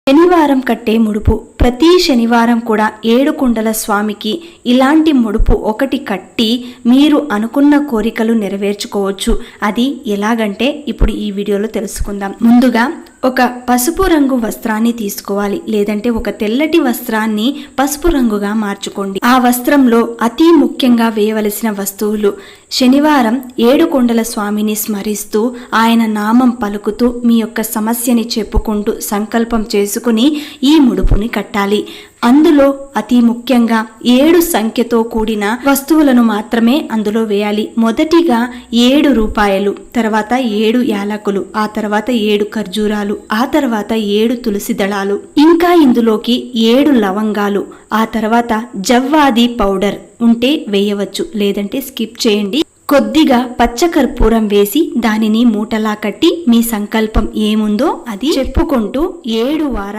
శనివారం కట్టే ముడుపు. ప్రతి శనివారం కూడా ఏడుకొండల స్వామికి ఇలాంటి ముడుపు ఒకటి కట్టి మీరు అనుకున్న కోరికలు నెరవేర్చుకోవచ్చు. అది ఎలాగంటే ఇప్పుడు ఈ వీడియోలో తెలుసుకుందాం. ముందుగా ఒక పసుపు రంగు వస్త్రాన్ని తీసుకోవాలి, లేదంటే ఒక తెల్లటి వస్త్రాన్ని పసుపు రంగుగా మార్చుకోండి. ఆ వస్త్రంలో అతి ముఖ్యంగా వేయవలసిన వస్తువులు: శనివారం ఏడుకొండల స్వామిని స్మరిస్తూ ఆయన నామం పలుకుతూ మీ యొక్క సమస్యని చెప్పుకుంటూ సంకల్పం చేసుకుని ఈ ముడుపుని కట్టాలి. అందులో అతి ముఖ్యంగా 7 సంఖ్యతో కూడిన వస్తువులను మాత్రమే అందులో వేయాలి. మొదటిగా 7 రూపాయలు, తర్వాత 7 యాలకులు, ఆ తర్వాత 7 ఖర్జూరాలు, ఆ తర్వాత 7 తులసి దళాలు, ఇంకా ఇందులోకి 7 లవంగాలు, ఆ తర్వాత జవ్వాది పౌడర్ ఉంటే వేయవచ్చు, లేదంటే స్కిప్ చేయండి. కొద్దిగా పచ్చకర్పూరం వేసి దానిని మూటలా కట్టి మీ సంకల్పం ఏముందో అది చెప్పుకుంటూ 7 వారాలు